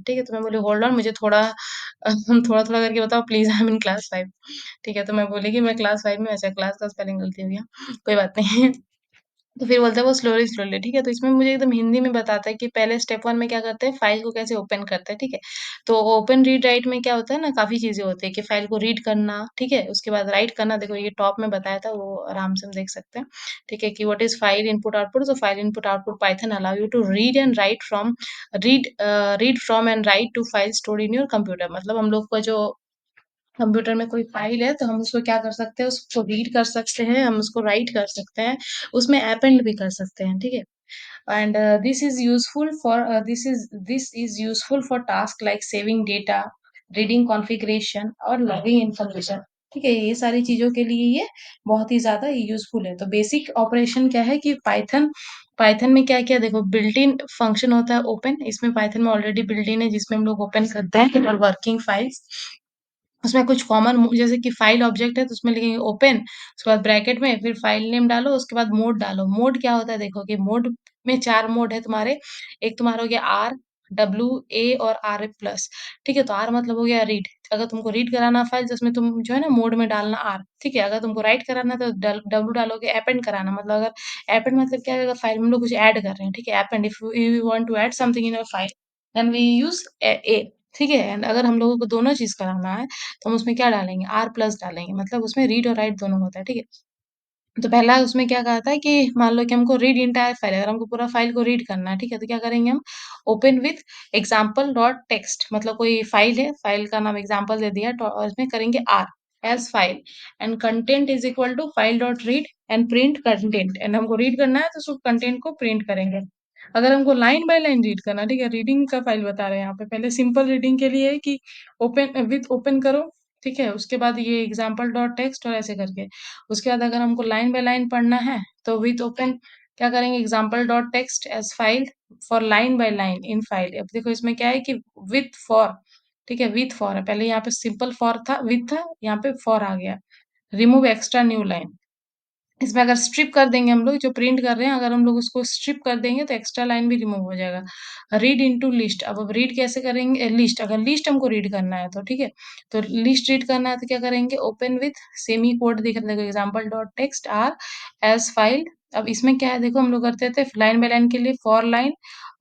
ठीक है? तो मैं बोली होल्ड ऑन मुझे थोड़ा थोड़ा-थोड़ा करके बताओ please I am in class 5 ठीक है? तो मैं बोली कि मैं क्लास 5 में अच्छा क्लास का स्पेलिंग गलती हो गया, कोई बात नहीं। तो फिर बोलता है वो स्लोली स्लोली, ठीक है? तो इसमें मुझे एकदम हिंदी में बताता है कि पहले स्टेप 1 में क्या करते हैं, फाइल को कैसे ओपन करते हैं, ठीक है? तो ओपन रीड राइट में क्या होता है ना, काफ़ी चीज़ें होती हैं कि फाइल को रीड करना, ठीक है? उसके बाद राइट करना, देखो ये टॉप में बताया था, वो आराम से हम देख सकते हैं, ठीक है? कि what is file input output, so file input output Python allow you to read and write from read from and write to file stored in your computer. मतलब हम लोग का जो कंप्यूटर में कोई फाइल है तो हम उसको क्या कर सकते हैं, उसको रीड कर सकते हैं, हम उसको राइट कर सकते हैं, उसमें अपेंड भी कर सकते हैं, ठीक है? And this is useful for tasks like saving data, reading configuration और logging information। ठीक है, ये सारी चीज़ों के लिए ये बहुत ही ज़्यादा यूज़फुल है। तो बेसिक ऑपरेशन क्या है कि पाइथन पाइथन में क्या-क्या देखो बिल्ट इन फंक्शन होता है ओपन, इसमें पाइथन में ऑलरेडी बिल्ट इन है जिसमें हम लोग ओपन करते हैं और वर्किंग फाइल्स। उसमें कुछ कॉमन जैसे कि फाइल ऑब्जेक्ट है तो उसमें लिखेंगे ओपन, उसके बाद ब्रैकेट में फिर फाइल नेम डालो, उसके बाद मोड डालो। मोड क्या होता है देखो कि मोड में 4 मोड है तुम्हारे, एक तुम्हारा हो गया आर, डब्ल्यू, ए और आर प्लस, ठीक है? तो आर मतलब हो गया रीड, अगर तुमको रीड कराना फाइल तो उसमें तुम जो है ना मोड में डालना आर, ठीक है? अगर तुमको राइट कराना है तो डब्ल्यू डालोगे, अपेंड कराना मतलब अगर अपेंड मतलब क्या है अगर फाइल में हम लोग कुछ ऐड कर रहे हैं, ठीक है? Append if you want to add something in your file then we use a, ठीक है? एंड अगर हम लोगों को दोनों चीज़ कराना है तो हम उसमें क्या डालेंगे आर प्लस डालेंगे मतलब उसमें रीड और राइट दोनों होता है, ठीक है? तो पहला उसमें क्या कहा था कि मान लो कि हमको रीड एंटायर फाइल अगर हमको पूरा फाइल को रीड करना है, ठीक है? तो क्या करेंगे हम open with example dot text मतलब कोई फाइल है, फाइल का नाम एग्जांपल दे दिया तो और इसमें करेंगे R as file and content is equal to file dot read and print content and हमको रीड करना है तो उस कंटेंट को प्रिंट करेंगे। अगर हमको लाइन बाय लाइन रीड करना है, ठीक है? रीडिंग का फाइल बता रहे हैं यहाँ पे। पहले सिंपल रीडिंग के लिए है कि ओपन विथ ओपन करो, ठीक है? उसके बाद ये एग्जांपल डॉट टेक्स्ट और ऐसे करके। उसके बाद अगर हमको लाइन बाय लाइन पढ़ना है तो विथ ओपन क्या करेंगे example dot text as file for line by line in file. अब देखो इसमें क्या है कि विथ फॉर, ठीक है? विथ फॉर है। पहले यहाँ पे सिंपल फॉर था, विथ था, यहाँ पे फॉर आ गया। Remove extra new line. इसमें अगर स्ट्रिप कर देंगे हम लोग जो प्रिंट कर रहे हैं अगर हम लोग उसको स्ट्रिप कर देंगे तो एक्स्ट्रा लाइन भी रिमूव हो जाएगा। रीड इनटू लिस्ट अब रीड कैसे करेंगे लिस्ट अगर लिस्ट हमको रीड करना है तो ठीक है। तो लिस्ट रीड करना है तो क्या करेंगे ओपन विथ सेमी कोड दिख देखो example dot text R as file. अब इसमें क्या है देखो हम लोग करते थे लाइन बाय लाइन के लिए फॉर लाइन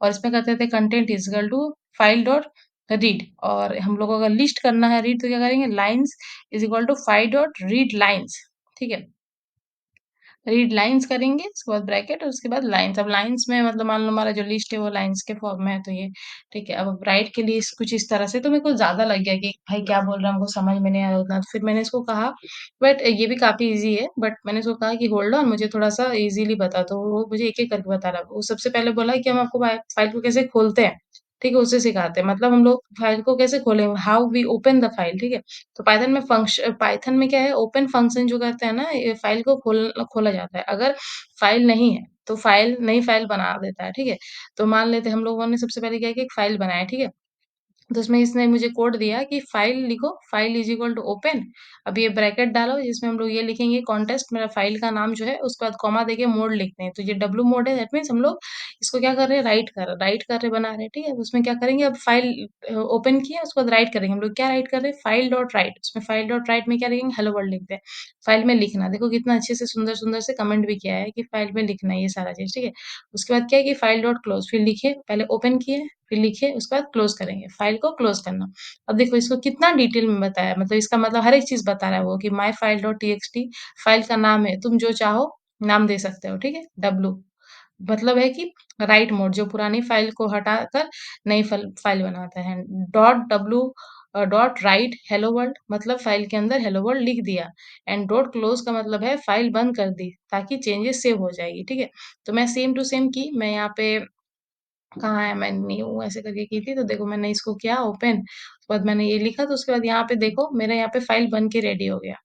और इसमें करते थे content is equal to file dot read और हम लोग को अगर लिस्ट करना है रीड तो क्या करेंगे lines is equal to file dot read lines, ठीक है? रीड लाइन्स करेंगे, उसके बाद ब्रैकेट और उसके बाद लाइन्स। अब लाइन्स में मतलब मान लो हमारा जो लिस्ट है वो लाइन्स के फॉर्म में है तो ये ठीक है। अब राइट के लिए कुछ इस तरह से तो मेरे को ज़्यादा लग गया कि भाई क्या बोल रहा है हमको समझ में नहीं आ रहा उतना। तो फिर मैंने इसको कहा बट ये भी काफ़ी ईज़ी है बट मैंने इसको कहा कि होल्ड ऑन मुझे थोड़ा-सा ईज़िली बता दो। वो मुझे एक-एक करके बता रहा है। वो सबसे पहले बोला कि हम आपको फाइल को कैसे खोलते हैं, ठीक है? उसे सिखाते हैं। मतलब हम लोग फाइल को कैसे खोलेंगे, how we open the file, ठीक है? तो पाइथन में क्या है ओपन फंक्शन जो करते हैं ना ये फाइल को खोला जाता है। अगर फाइल नहीं है तो फाइल नई फाइल बना देता है, ठीक है? तो मान लेते हैं हम लोगों ने सबसे पहले क्या किया एक फाइल बनाया, ठीक है? तो उसमें इसने मुझे कोड दिया कि फाइल लिखो, file is equal to open अब ये ब्रैकेट डालो जिसमें हम लोग ये लिखेंगे कॉन्टेस्ट मेरा फाइल का नाम जो है उसके बाद कॉमा देके मोड लिखते हैं। तो ये डब्लू मोड है दैट मीन्स हम लोग इसको क्या कर रहे हैं राइट कर रहे बना रहे हैं, ठीक है? उसमें क्या करेंगे अब फाइल ओपन किया उसके बाद राइट करेंगे। हम लोग क्या राइट कर रहे हैं फाइल डॉट राइट उसमें फाइल डॉट राइट में क्या लिखेंगे हेलो वर्ल्ड लिखते हैं। फाइल में लिखना देखो कितना अच्छे से सुंदर-सुंदर से कमेंट भी किया है कि फाइल में लिखना है ये सारा चीज़, ठीक है? उसके बाद क्या है कि फाइल डॉट क्लोज़ फिर लिखे पहले ओपन किए फिर लिखे उसके बाद क्लोज़ करेंगे, फाइल को क्लोज़ करना। अब देखो इसको कितना डिटेल में बताया मतलब इसका मतलब हर एक चीज़ बता रहा है वो कि my file dot TXT file का नाम है, तुम जो चाहो नाम दे सकते हो, ठीक है? डब्लू मतलब है कि राइट मोड जो पुरानी फाइल को हटाकर नई फाइल बनाता है। Dot W dot right hello world मतलब फाइल के अंदर हेलो वर्ल्ड लिख दिया एंड डॉट क्लोज़ का मतलब है फाइल बंद कर दी ताकि चेंजेस सेव हो जाएगी, ठीक है? तो मैं सेम टू सेम की मैं यहाँ पे कहाँ है मैं न्यू ऐसे करके की थी तो देखो मैंने इसको किया ओपन उसके बाद मैंने ये लिखा तो उसके बाद यहाँ पे देखो मेरा यहाँ पे फाइल बन के रेडी हो गया।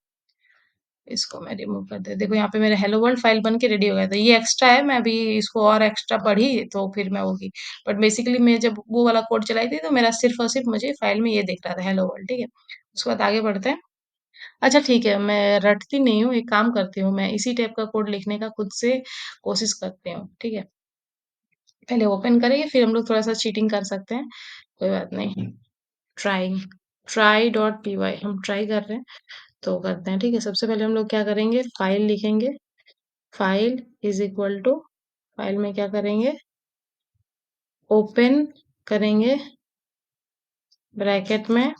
इसको मैं रिमूव कर दे देखो यहाँ पे मेरा हेलो वर्ल्ड फाइल बन के रेडी हो गया तो ये एक्स्ट्रा है मैं अभी इसको और एक्स्ट्रा पढ़ी तो फिर मैं होगी बट बेसिकली मैं जब वो वाला कोड चलाई थी तो मेरा सिर्फ और सिर्फ मुझे फाइल में ये दिख रहा था हेलो वर्ल्ड, ठीक है? उसके बाद आगे बढ़ते हैं। अच्छा ठीक है मैं रटती नहीं हूँ एक काम करती हूँ मैं इसी टाइप का कोड लिखने का खुद से कोशिश करती हूँ, ठीक है? पहले ओपन करेंगे फिर हम लोग थोड़ा सा चीटिंग कर सकते हैं। कोई बात नहीं। Trying, try dot P Y, हम ट्राई कर रहे हैं तो करते हैं। ठीक है, सबसे पहले हम लोग क्या करेंगे, फाइल लिखेंगे। File is equal to, file में क्या करेंगे, ओपन करेंगे ब्रैकेट में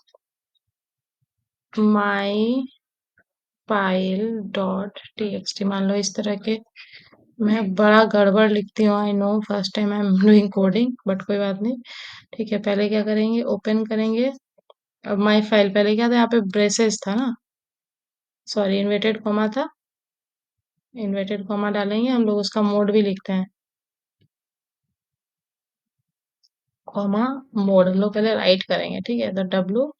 माई फाइल डॉट टीएक्सटी। मान लो इस तरह के, मैं बड़ा गड़बड़ लिखती हूँ, I know, first time I am doing coding, but कोई बात नहीं। ठीक है, पहले क्या करेंगे, ओपन करेंगे। अब माई फाइल, पहले क्या था, यहाँ पे ब्रेसेस था ना, सॉरी, इन्वर्टेड कॉमा था, इन्वर्टेड कॉमा डालेंगे हम लोग, उसका मोड भी लिखते हैं, कॉमा मोड हम लोग पहले राइट करेंगे। ठीक है, तो डब्लू,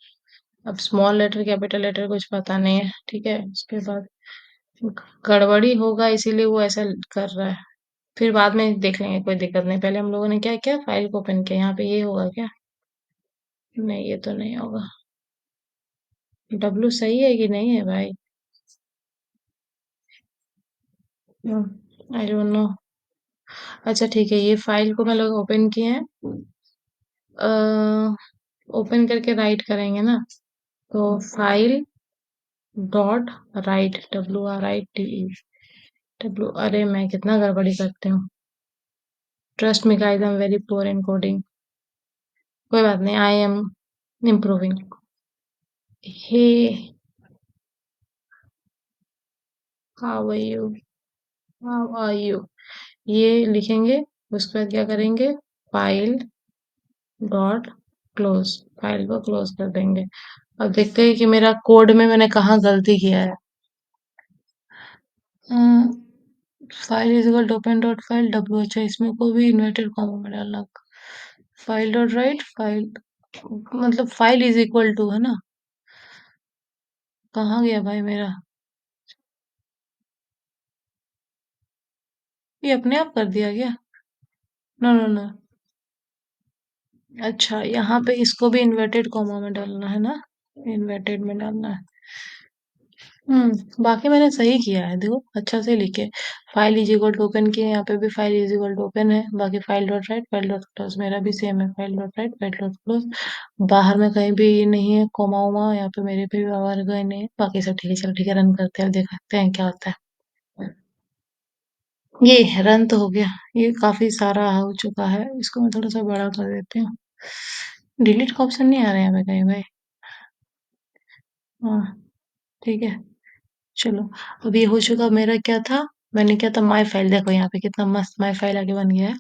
अब स्मॉल लेटर कैपिटल लेटर कुछ पता नहीं है। ठीक है, उसके बाद गड़बड़ी होगा इसीलिए वो ऐसा कर रहा है, फिर बाद में देख लेंगे, कोई दिक्कत नहीं। पहले हम लोगों ने क्या किया, फाइल को ओपन किया। यहाँ पे ये होगा क्या, नहीं ये तो नहीं होगा। डब्लू सही है कि नहीं है भाई, आई डोंट नो। अच्छा ठीक है, ये फाइल को मैं लोग ओपन किए हैं, ओपन करके राइट करेंगे ना, तो file dot write, WRITE, W, अरे मैं कितना गड़बड़ी करती हूँ, trust me guys, I am very poor in coding. कोई बात नहीं, I am improving. Hey, how are you, how are you, ये लिखेंगे। उसके बाद क्या करेंगे, फाइल डॉट क्लोज, फाइल को क्लोज कर देंगे। अब देखते हैं कि मेरा कोड में मैंने कहाँ गलती किया है। File is equal to open dot file W, अच्छा इसमें को भी इन्वर्टेड कॉमा में डालना। फाइल डॉट राइट फाइल, मतलब फाइल इज इक्वल टू है ना, कहाँ गया भाई मेरा, ये अपने आप कर दिया गया। नो नो नो, अच्छा यहाँ पे इसको भी इन्वर्टेड कॉमा में डालना है ना, इन्वर्टेड में डालना है। बाकी मैंने सही किया है, देखो अच्छा से लिखे। File is equal to open किए, यहाँ पे भी file is equal to open है, बाकी file dot write file dot close, मेरा भी सेम है, file dot write file dot close. बाहर में कहीं भी ये नहीं है कोमा वोमा, यहाँ पे मेरे पे भी बाहर गए नहीं है, बाकी सब ठीक है। चलो ठीक है, रन करते हैं, देखते हैं क्या होता है। ये रन तो हो गया, ये काफी सारा हो चुका है, इसको मैं थोड़ा सा बड़ा कर देती हूँ। डिलीट का ऑप्शन नहीं आ रहा है यहाँ पे कहीं भाई, हाँ ठीक है। चलो, अब ये हो चुका, मेरा क्या था, मैंने क्या था, माय फाइल, देखो यहाँ पे कितना मस्त माय फाइल आगे बन गया है।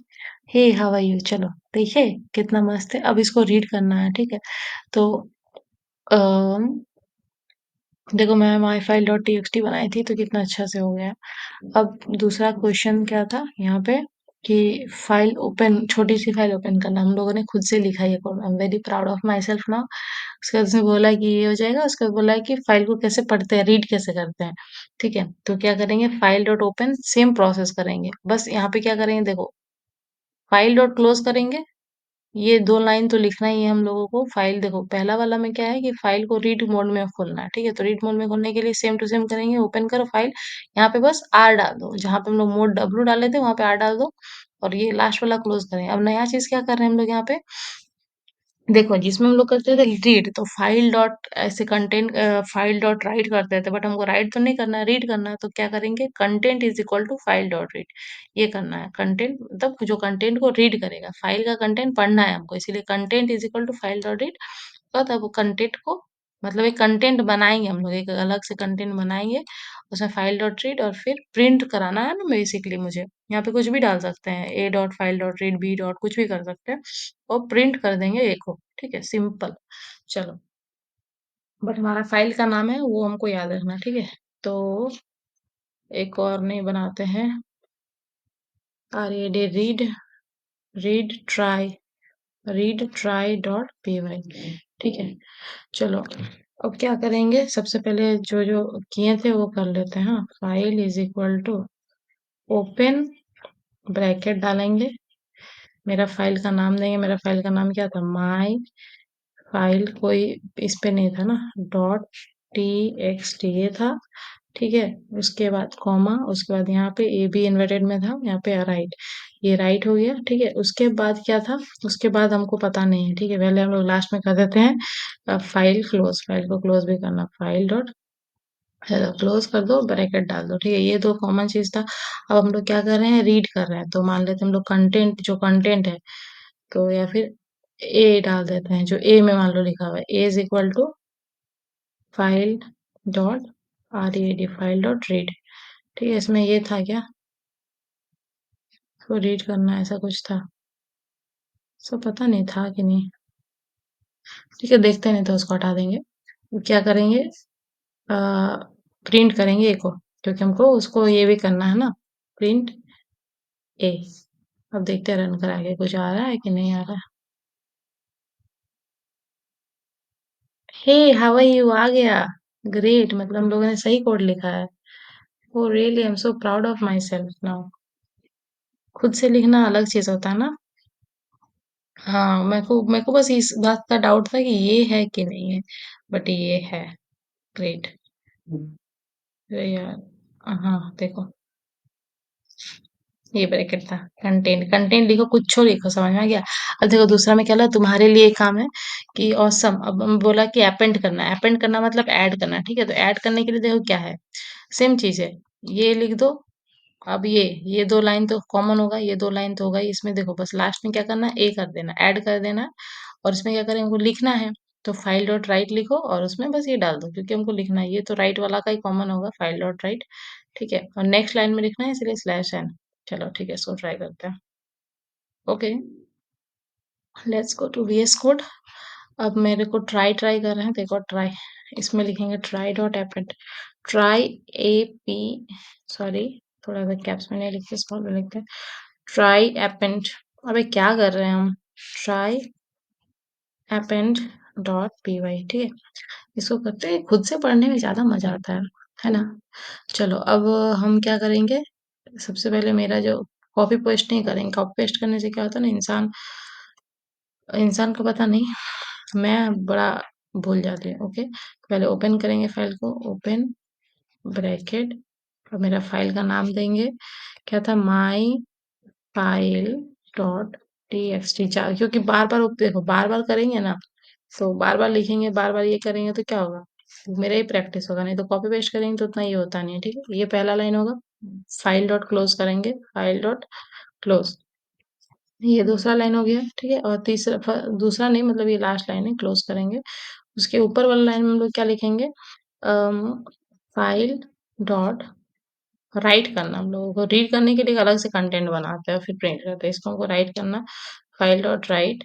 हे हाउ आर यू, चलो देखिए कितना मस्त है। अब इसको रीड करना है, ठीक है, तो अम, देखो मैं माई फाइल डॉट टीएक्सटी बनाई थी तो कितना अच्छा से हो गया। अब दूसरा क्वेश्चन क्या था यहाँ पे, कि फाइल ओपन, छोटी सी फाइल ओपन करना, हम लोगों ने खुद से लिखा है ये code, I am very proud of my self now. उसके बाद उसने बोला कि ये हो जाएगा, उसके बाद बोला है कि फाइल को कैसे पढ़ते हैं, रीड कैसे करते हैं। ठीक है, तो क्या करेंगे, file dot open, same process करेंगे, बस यहाँ पे क्या करेंगे, देखो फाइल डॉट क्लोज करेंगे, ये दो लाइन तो लिखना ही है हम लोगों को। फाइल देखो पहला वाला में क्या है कि फाइल को रीड मोड में खोलना है, ठीक है, तो रीड मोड में खोलने के लिए सेम टू सेम करेंगे, ओपन करो फाइल, यहाँ पे बस आर डाल दो, जहां पे हम लोग मोड डब्लू डाले थे वहां पे आर डाल दो, और ये लास्ट वाला क्लोज करें। अब नया चीज क्या कर रहे हैं हम लोग यहाँ पे, देखो जिसमें हम लोग करते थे रीड, तो फाइल डॉट ऐसे कंटेंट, फाइल डॉट राइट करते थे, बट हमको राइट तो नहीं करना है, रीड करना है, तो क्या करेंगे, content is equal to file dot read, ये करना है। कंटेंट मतलब जो कंटेंट को रीड करेगा, फाइल का कंटेंट पढ़ना है हमको, इसीलिए content is equal to file dot read. तो तब कंटेंट को, मतलब एक कंटेंट बनाएंगे हम लोग, एक अलग से कंटेंट बनाएंगे, उसमें फाइल डॉट रीड, और फिर प्रिंट कराना है ना बेसिकली मुझे, यहाँ पे कुछ भी डाल सकते हैं, A dot file dot read, B dot कुछ भी कर सकते हैं, और प्रिंट कर देंगे एक को। ठीक है, सिंपल। चलो, बट हमारा फाइल का नाम है वो हमको याद रखना, ठीक है। तो एक और नहीं बनाते हैं, RAD read, read try dot P Y, ठीक है। चलो, अब क्या करेंगे, सबसे पहले जो जो किए थे वो कर लेते हैं। हाँ, file is equal to open bracket डालेंगे, मेरा फाइल का नाम देंगे, मेरा फाइल का नाम क्या था, माई फाइल, कोई इस पे नहीं था ना, डॉट टी एक्स टी ये था, ठीक है। उसके बाद कॉमा, उसके बाद यहाँ पे ए बी इन्वर्टेड में था, यहाँ पे राइट, ये राइट हो गया। ठीक है, उसके बाद क्या था, उसके बाद हमको पता नहीं है। ठीक है, पहले हम लोग लास्ट में कर देते हैं फाइल क्लोज, फाइल को क्लोज भी करना, फाइल डॉट क्लोज कर दो, ब्रैकेट डाल दो। ठीक है, ये दो कॉमन चीज था। अब हम लोग क्या कर रहे हैं, रीड कर रहे हैं, तो मान लेते हैं हम लोग कंटेंट, जो कंटेंट है, तो या फिर ए डाल देते हैं, जो ए में मान लो लिखा हुआ है, a is equal to file dot R E D, file dot read. ठीक है, इसमें ये था क्या, तो रीड करना ऐसा कुछ था, सब पता नहीं था कि नहीं। ठीक है, देखते नहीं तो उसको हटा देंगे। क्या करेंगे, प्रिंट करेंगे ए को, क्योंकि हमको उसको ये भी करना है ना, प्रिंट ए। अब देखते हैं रन करा के कुछ आ रहा है कि नहीं आ रहा है। हे, हाउ आर यू, आ गया। ग्रेट, मतलब हम लोगों ने सही कोड लिखा है। Oh really, I am so proud of my self now. खुद से लिखना अलग चीज होता है ना। हाँ, मेरे को बस इस बात का डाउट था कि ये है कि नहीं है, बट ये है। ग्रेट। अरे यार, हाँ देखो, ये ब्रैकेट था, कंटेंट, कंटेंट लिखो, कुछ लिखो, समझ में आ गया। अब देखो दूसरा में क्या, तुम्हारे लिए काम है कि ऑसम, अब हम बोला कि अपेंड करना है, अपेंड करना मतलब ऐड करना। ठीक है, तो ऐड करने के लिए देखो क्या है, सेम चीज है, ये लिख दो। अब ये दो लाइन तो कॉमन होगा, ये दो लाइन तो होगा ही इसमें। देखो बस लास्ट में क्या करना है, ए कर देना, ऐड कर देना है, और इसमें क्या करें, हमको लिखना है, तो फाइल डॉट राइट लिखो और उसमें बस ये डाल दो, क्योंकि हमको लिखना है, ये तो राइट वाला का ही कॉमन होगा, फाइल डॉट राइट। ठीक है, और नेक्स्ट लाइन में लिखना है, इसलिए स्लैश एन। चलो ठीक है, इसको ट्राई करते हैं। Okay, let's go to VS code. अब मेरे को ट्राई ट्राई कर रहे हैं, देखो ट्राई, इसमें लिखेंगे try dot append, try A P, sorry, थोड़ा सा कैप्स में नहीं लिखते, स्मॉल में लिखते हैं, ट्राई एपेंड। अबे क्या कर रहे हैं हम, try append dot P Y. ठीक है, इसको करते हैं, खुद से पढ़ने में ज्यादा मजा आता है ना। चलो अब हम क्या करेंगे, सबसे पहले मेरा जो, कॉपी पेस्ट नहीं करेंगे, कॉपी पेस्ट करने से क्या होता है ना, इंसान इंसान को पता नहीं, मैं बड़ा भूल जाती हूँ। ओके, पहले ओपन करेंगे फाइल को, ओपन ब्रैकेट, और मेरा फाइल का नाम देंगे, क्या था, माई file dot T X T. क्योंकि बार बार देखो, बार बार करेंगे ना, तो बार बार लिखेंगे, बार बार ये करेंगे तो क्या होगा, मेरा ही प्रैक्टिस होगा, नहीं तो कॉपी पेस्ट करेंगे तो उतना ये होता नहीं है। ठीक है, ये पहला लाइन होगा, फाइल डॉट क्लोज करेंगे, फाइल डॉट क्लोज, ये दूसरा लाइन हो गया। ठीक है, और तीसरा दूसरा नहीं, मतलब ये लास्ट लाइन है, क्लोज करेंगे। उसके ऊपर वाला लाइन में हम लोग क्या लिखेंगे, फाइल डॉट राइट करना, हम लोगों को रीड करने के लिए एक अलग से कंटेंट बनाते हैं फिर प्रिंट करते हैं, इसको हमको राइट करना, फाइल डॉट राइट।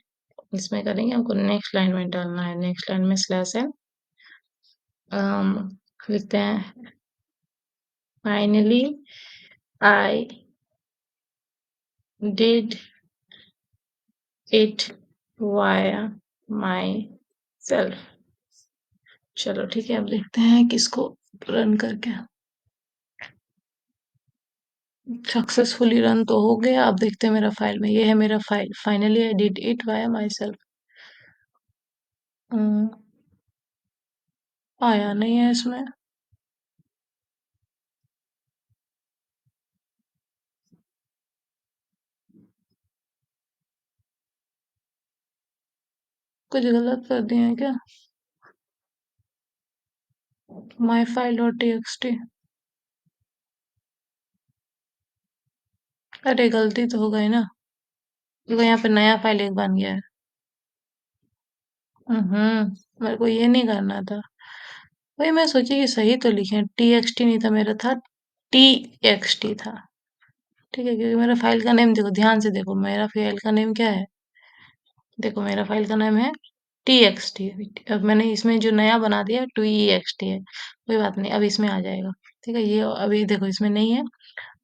इसमें करेंगे, हमको नेक्स्ट लाइन में डालना है, नेक्स्ट लाइन में स्लैश है, लिखते हैं, finally I did it via my self. चलो ठीक है, अब देखते हैं किसको रन करके, सक्सेसफुली रन तो हो गया। अब देखते हैं मेरा फाइल में, ये है मेरा file, finally I did it by my self. आया नहीं है इसमें, कुछ गलत कर दिए हैं क्या, माई file dot T X T. अरे गलती तो हो गई ना, देखो यहाँ पे नया फाइल एक बन गया है। मेरे को ये नहीं करना था, वही मैं सोची कि सही तो लिखे, टी एक्स टी नहीं था मेरा, था टी एक्स टी था। ठीक है, क्योंकि मेरा फाइल का नेम देखो, ध्यान से देखो, मेरा फाइल का नेम क्या है, देखो मेरा फाइल का नाम है टी एक्स टी। अब मैंने इसमें जो नया बना दिया टू ई एक्स टी है, कोई बात नहीं, अब इसमें आ जाएगा। ठीक है, ये अभी देखो इसमें नहीं है।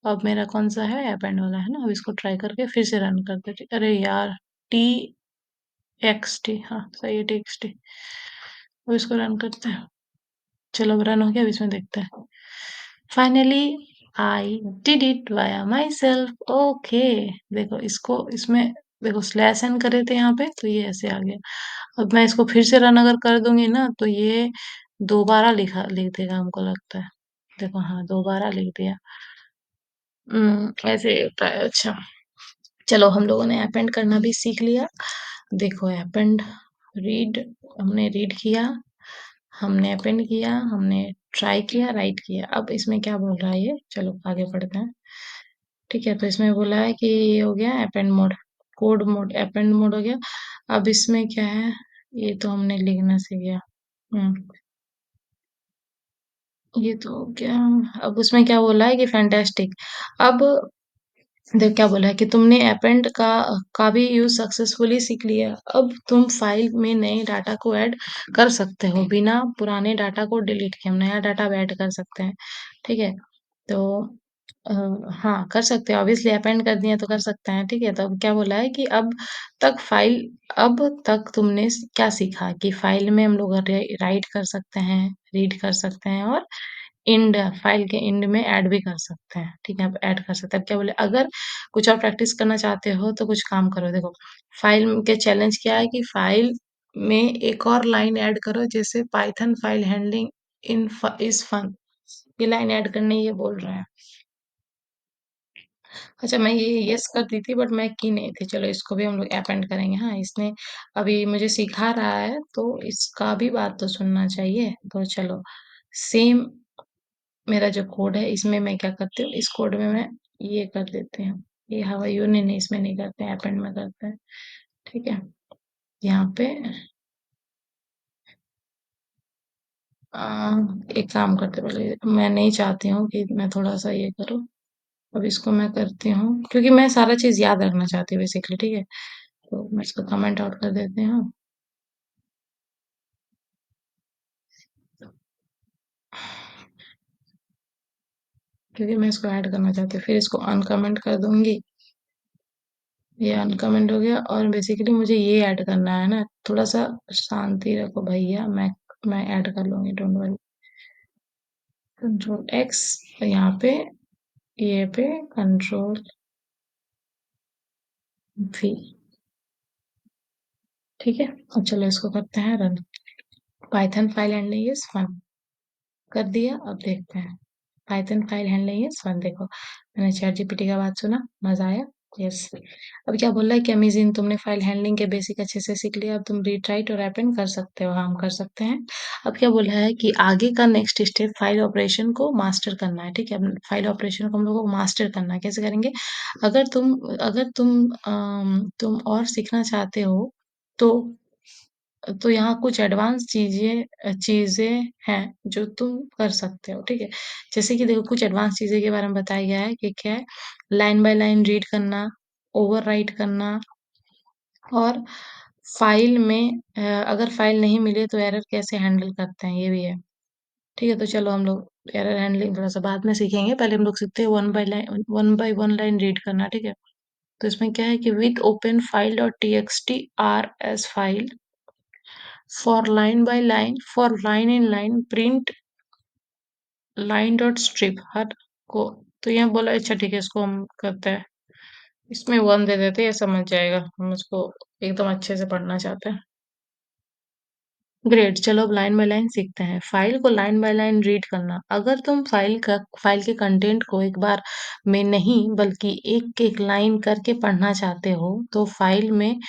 अब मेरा कौन सा है, अपेंड वाला है ना, अब इसको ट्राई करके फिर से रन करते हैं। अरे यार, टी एक्स टी, हाँ सही है, टी एक्स टी। अब इसको रन करते हैं, चलो अब रन हो गया, अब इसमें देखते हैं, finally I did it via my self. Okay, देखो इसको, इसमें देखो स्लैश एन करे थे यहाँ पे, तो ये ऐसे आ गया। अब मैं इसको फिर से रन अगर कर दूंगी ना, तो ये दोबारा लिख देगा हमको लगता है। देखो हाँ दोबारा लिख दिया। ऐसे होता है। अच्छा चलो हम लोगों ने अपेंड करना भी सीख लिया। देखो अपेंड, रीड, हमने रीड किया, हमने अपेंड किया, हमने ट्राई किया, राइट किया। अब इसमें क्या बोल रहा है ये, चलो आगे पढ़ते हैं। ठीक है, तो इसमें बोला है कि ये हो गया append mode, code mode, append mode हो गया। अब इसमें क्या है, ये तो हमने लिखना सीख गया। हम्म, ये तो हो गया। अब उसमें क्या बोला है कि फैंटास्टिक। अब देख क्या बोला है कि तुमने अपेंड का भी यूज सक्सेसफुली सीख लिया। अब तुम फाइल में नए डाटा को ऐड कर सकते हो, बिना पुराने डाटा को डिलीट किए हम नया डाटा ऐड कर सकते हैं। ठीक है, तो अ, हाँ कर सकते हैं, ऑब्वियसली अपेंड कर दिए तो कर सकते हैं। ठीक है, तो अब क्या बोला है कि तक फाइल अब तक तुमने क्या सीखा कि फाइल में हम लोग राइट कर सकते हैं, रीड कर सकते हैं, और इंड, फाइल के इंड में ऐड भी कर सकते हैं। ठीक है, अब ऐड कर सकते हैं। अब क्या बोले, अगर कुछ और प्रैक्टिस करना चाहते हो तो कुछ काम करो। देखो फाइल के चैलेंज क्या है कि फाइल में एक और लाइन ऐड करो, जैसे Python file handling in is fun, ये लाइन ऐड करने ये बोल रहा है। अच्छा मैं ये यस कर दी थी बट मैं की नहीं थी, चलो इसको भी हम लोग अपेंड करेंगे। हाँ इसने अभी मुझे सिखा रहा है तो इसका भी बात तो सुनना चाहिए। तो चलो सेम मेरा जो कोड है इसमें मैं क्या करती हूँ, इस कोड में मैं ये कर देती हूँ, ये हवा यू नहीं, इसमें नहीं करते हैं, अपेंड में करते हैं। ठीक है, यहाँ पे आ, एक काम करते पहले, मैं नहीं चाहती हूँ कि मैं थोड़ा सा ये करूँ। अब इसको मैं करती हूँ क्योंकि मैं सारा चीज याद रखना चाहती हूँ बेसिकली। ठीक है, तो मैं इसको कमेंट आउट कर देती हूँ, क्योंकि मैं इसको ऐड करना चाहती हूँ। फिर इसको अनकमेंट कर दूंगी, ये अनकमेंट हो गया। और बेसिकली मुझे ये ऐड करना है ना, थोड़ा सा शांति रखो भैया, मैं ऐड कर लूंगी, डोंट वरी। कंट्रोल एक्स, यहाँ पे ये पे कंट्रोल वी। ठीक है, अब चलो इसको करते हैं run. Python file handling is fun, कर दिया। अब देखते हैं Python file handling is fun. देखो मैंने चैट जीपीटी का बात सुना, मजा आया। यस, अब क्या बोल रहा है कि अमेजिंग, तुमने फाइल हैंडलिंग के बेसिक अच्छे से सीख लिया, अब तुम रीड राइट और अपेंड कर सकते हो। हाँ हम कर सकते हैं। अब क्या बोला है कि आगे का नेक्स्ट स्टेप फाइल ऑपरेशन को मास्टर करना है। ठीक है, अब फाइल ऑपरेशन को हम लोग को मास्टर करना है, कैसे करेंगे। अगर तुम और सीखना चाहते हो तो यहाँ कुछ एडवांस चीजें हैं जो तुम कर सकते हो। ठीक है, जैसे कि देखो कुछ एडवांस चीजें के बारे में बताया गया है कि क्या है, लाइन बाय लाइन रीड करना, ओवरराइट करना, और फाइल में अगर फाइल नहीं मिले तो एरर कैसे हैंडल करते हैं, ये भी है। ठीक है, तो चलो हम लोग एरर हैंडलिंग थोड़ा सा बाद में सीखेंगे, पहले हम लोग सीखते हैं one by one line read करना। ठीक है, तो इसमें क्या है कि with open file dot T X T R as file for line by line, for line in line print line dot strip हर को। तो यहाँ बोला अच्छा ठीक है, इसको हम करते हैं, इसमें वन दे देते हैं, ये समझ जाएगा, हम इसको एकदम अच्छे से पढ़ना चाहते हैं। ग्रेट, चलो अब लाइन बाय लाइन सीखते हैं। फाइल को लाइन बाय लाइन रीड करना, अगर तुम फाइल के कंटेंट को एक बार में नहीं बल्कि एक एक लाइन करके पढ़ना चाहते हो तो फाइल में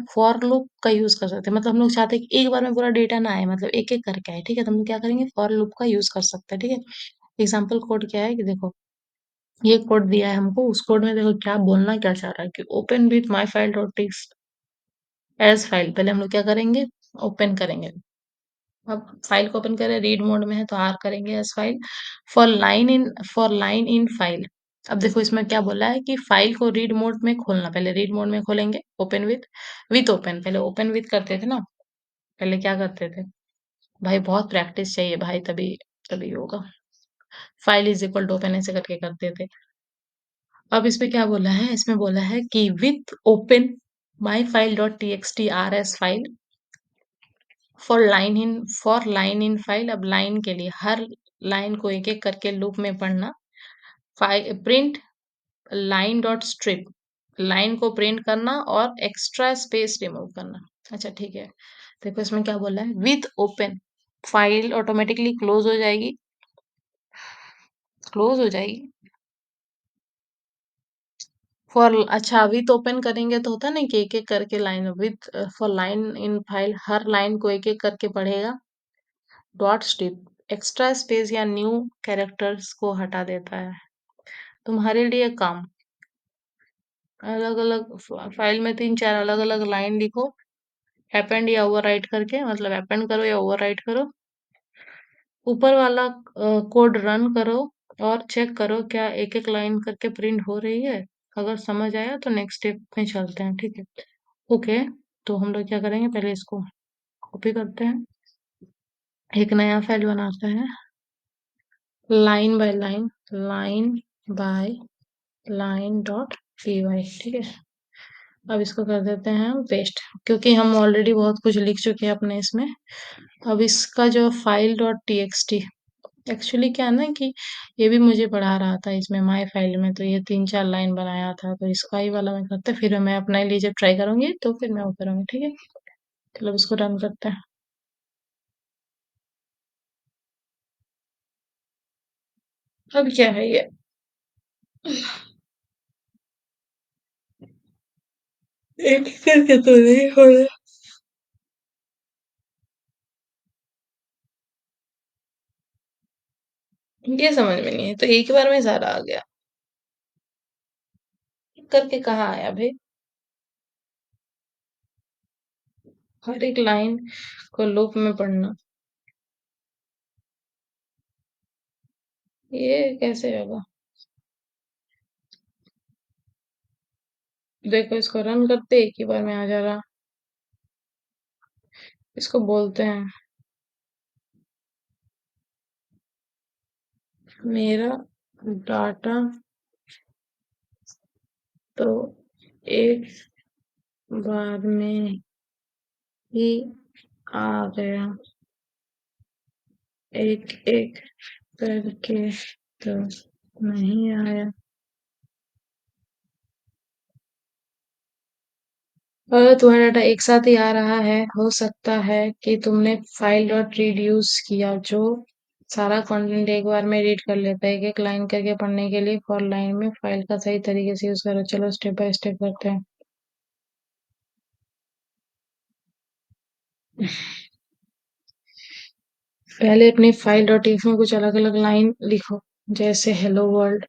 फॉर लूप का यूज कर सकते हैं। मतलब हम लोग चाहते हैं कि एक बार में पूरा डेटा ना आए, मतलब एक एक करके आए। ठीक है, तो हम लोग क्या करेंगे, फॉर लूप का यूज कर सकते हैं। ठीक है, एग्जाम्पल कोड क्या है कि देखो ये कोड दिया है हमको, उस कोड में देखो क्या बोलना क्या चाह रहा है कि open with my file dot text as file. पहले हम लोग क्या करेंगे, ओपन करेंगे। अब फाइल को ओपन करें, रीड मोड में है तो आर करेंगे as file. For line in file. अब देखो इसमें क्या बोला है कि फाइल को रीड मोड में खोलना, पहले रीड मोड में खोलेंगे, ओपन विथ ओपन, पहले ओपन विथ करते थे ना, पहले क्या करते थे भाई, बहुत प्रैक्टिस चाहिए भाई, तभी तभी होगा। File is equal to open ऐसे करके करते थे। अब इसमें क्या बोला है, इसमें बोला है कि with open my file dot T X T R as file for line in file. अब लाइन के लिए हर लाइन को एक एक करके लूप में पढ़ना। Print line dot strip, line को प्रिंट करना और एक्स्ट्रा स्पेस रिमूव करना। अच्छा ठीक है, देखो इसमें क्या बोला है, with open file automatically close हो जाएगी, क्लोज हो जाएगी। फॉर अच्छा विथ ओपन करेंगे तो होता है ना कि एक एक करके line with for line in file her line को एक एक करके पढ़ेगा। डॉट स्टिप एक्स्ट्रा स्पेस या न्यू कैरेक्टर्स को हटा देता है। तुम्हारे लिए काम अलग अलग फाइल में तीन चार अलग अलग लाइन लिखो। अपेंड या ओवरराइट करके मतलब अपेंड करो या ओवरराइट करो। ऊपर वाला कोड रन करो और चेक करो क्या एक एक लाइन करके प्रिंट हो रही है। अगर समझ आया तो नेक्स्ट स्टेप में चलते हैं, ठीक है। ओके, तो हम लोग क्या करेंगे, पहले इसको कॉपी करते हैं, एक नया फाइल बनाते हैं। Line by line, line by line dot py, ठीक है। अब इसको कर देते हैं पेस्ट, क्योंकि हम ऑलरेडी बहुत कुछ लिख चुके हैं अपने इसमें। अब इसका जो फाइल डॉट टीएक्सटी, एक्चुअली क्या है ना कि ये भी मुझे पढ़ा रहा था इसमें माय फाइल में, तो ये तीन चार लाइन बनाया था, तो इसका ही वाला मैं करते, फिर मैं अपने लिए जब ट्राई करूंगी तो फिर मैं वो करूंगी, ठीक है। चलो इसको रन करते हैं। अब क्या है ये, एक करके तो नहीं हो रहा। ये समझ में नहीं है, तो एक बार में सारा आ गया। एक करके कहाँ आया भाई। हर एक लाइन को लूप में पढ़ना, ये कैसे होगा। देखो इसको रन करते एक ही बार में आ जा रहा। इसको बोलते हैं मेरा डाटा तो एक बार में ही आ गया, एक एक करके तो नहीं आया। अगर तुम्हारा डाटा एक साथ ही आ रहा है, हो सकता है कि तुमने फाइल डॉट रीड यूज किया जो सारा कंटेंट एक बार में रीड कर लेता है। एक एक लाइन करके पढ़ने के लिए फॉर लाइन में फाइल का सही तरीके से यूज करो। चलो स्टेप बाय स्टेप करते हैं। पहले अपनी फाइल डॉट टीएक्स में कुछ अलग अलग लाइन लिखो, जैसे hello world,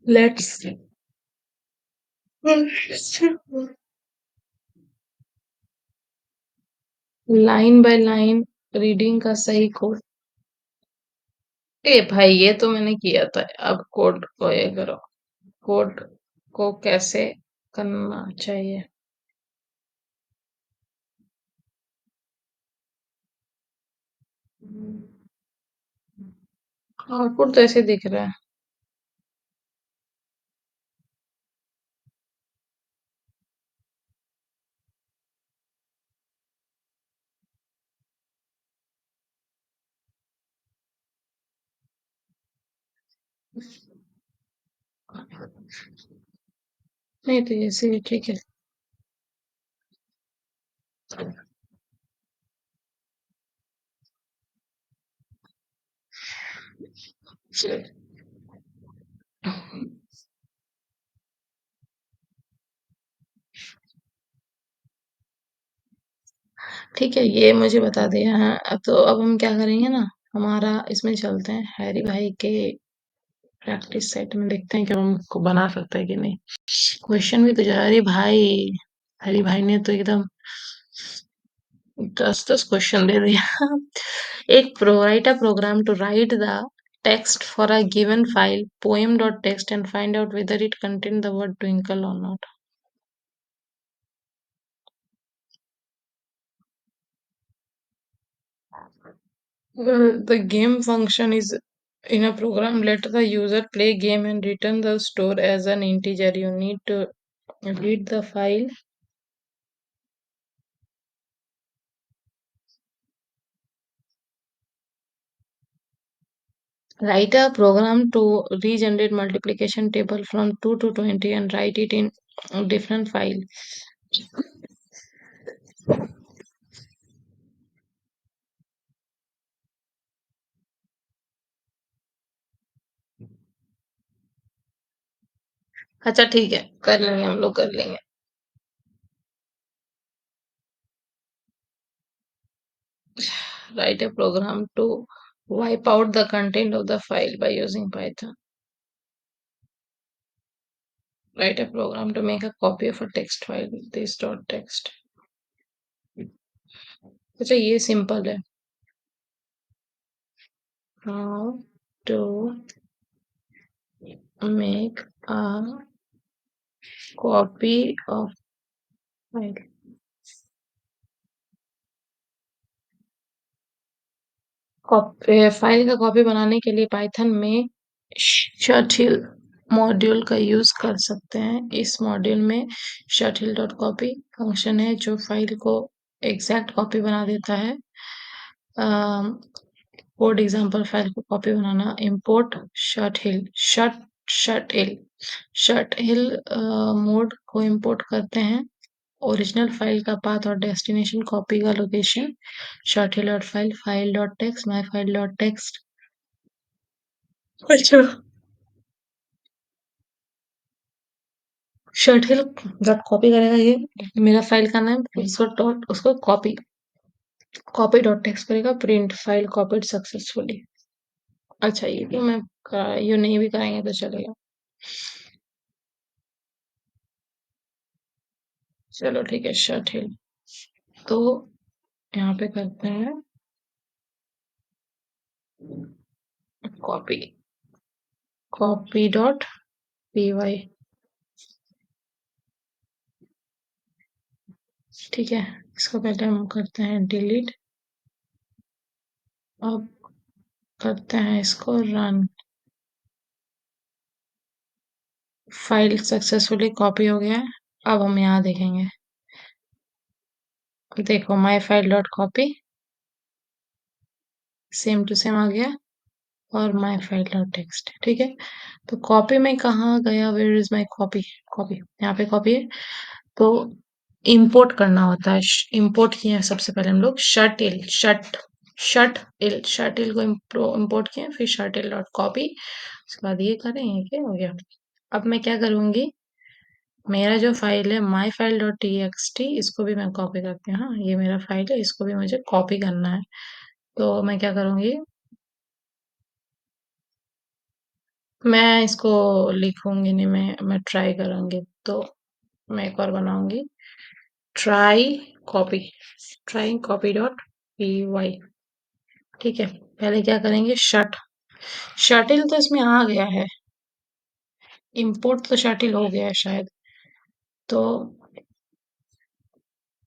let's line by line reading का सही कोड। ए भाई ये तो मैंने किया था, अब कोड को ये करो। कोड को कैसे करना चाहिए। आउटपुट तो ऐसे दिख रहा है। नहीं तो ऐसे ही ठीक है। ठीक है, ये मुझे बता दिया है। अब तो अब हम क्या करेंगे ना, हमारा इसमें चलते हैं हैरी भाई के प्रैक्टिस सेट में, देखते हैं कि हम को बना सकते हैं कि नहीं। क्वेश्चन भी तो जा रही भाई, हरी भाई ने तो एकदम 10-10 क्वेश्चन दे दिया। एक write a program to write the text for a given file poem.txt and find out whether it contained the word twinkle or not. Well, the game function is in a program. Let the user play game and return the store as an integer. You need to read the file. Write a program to regenerate multiplication table from 2 to 20 and write it in a different file. अच्छा ठीक है, कर लेंगे, हम लोग कर लेंगे। Write a program to wipe out the content of the file by using Python. Write a program to make a copy of a text file with this dot text. अच्छा ये सिंपल है। How to make a copy of file। File का copy बनाने के लिए Python में शटिल module का use कर सकते हैं। इस मॉड्यूल में शटिल डॉट कॉपी फंक्शन है जो फाइल को एग्जैक्ट कॉपी बना देता है। कोड एग्जांपल फाइल को कॉपी बनाना, इंपोर्ट शट शट हिल मोड को इंपोर्ट करते हैं। ओरिजिनल फाइल का पाथ और डेस्टिनेशन कॉपी का location, short dot file, file dot text, माई फाइल डॉट टेक्स्ट। अच्छा, शॉर्ट हिल डॉट कॉपी करेगा ये मेरा फाइल का नाम, उसको डॉट उसको कॉपी कॉपी डॉट टेक्स्ट करेगा, प्रिंट फाइल कॉपीड सक्सेसफुली। अच्छा ये भी मैं ये नहीं भी कराएंगे तो चलेगा। चलो ठीक है, शॉर्ट हिल। तो यहाँ पे करते हैं copy copy dot P Y. ठीक है, इसको पहले हम करते हैं डिलीट। अब करते हैं इसको रन। फाइल सक्सेसफुली कॉपी हो गया है। अब हम यहाँ देखेंगे, देखो my file dot copy same to same आ गया, और माई फाइल डॉट टेक्स्ट। ठीक है, तो कॉपी में कहाँ गया, where is my copy. Copy यहाँ पे कॉपी है, तो इंपोर्ट करना होता है। इंपोर्ट किए हैं सबसे पहले हम लोग शट इल को इंपोर्ट किए, फिर शट इल डॉट कॉपी, उसके बाद ये करेंगे, क्या हो गया। अब मैं क्या करूंगी, मेरा जो फाइल है माई file dot T X T, इसको भी मैं कॉपी करती हूँ। हाँ, ये मेरा फाइल है, इसको भी मुझे कॉपी करना है। तो मैं क्या करूंगी, मैं इसको लिखूंगी नहीं, मैं ट्राई करूंगी। तो मैं एक और बनाऊंगी, try copy try copy dot P Y. ठीक है, पहले क्या करेंगे, शटिल तो इसमें आ गया है, इंपोर्ट तो शटिल हो गया है शायद। तो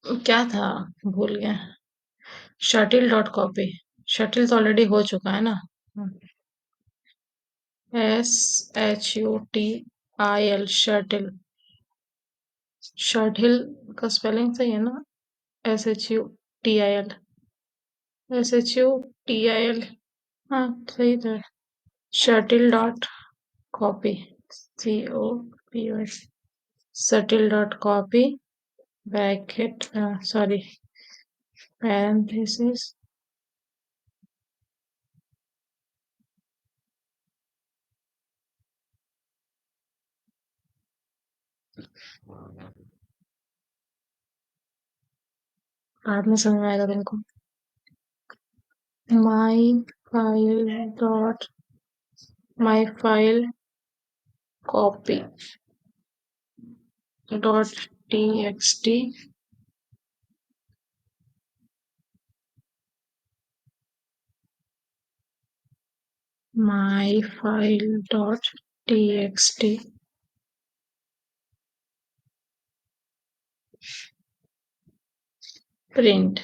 क्या था, भूल गया। शटिल डॉट कॉपी, शटिल तो ऑलरेडी हो चुका है ना। SHUTIL शटिल। शटिल का स्पेलिंग सही है ना, SHUTIL। हाँ सही था। Shutil dot copy, COPY, shutil dot copy bracket, sorry, parenthesis. बाद में समझ में आएगा तुमको। My file dot my file copy dot TXT, my file dot TXT print.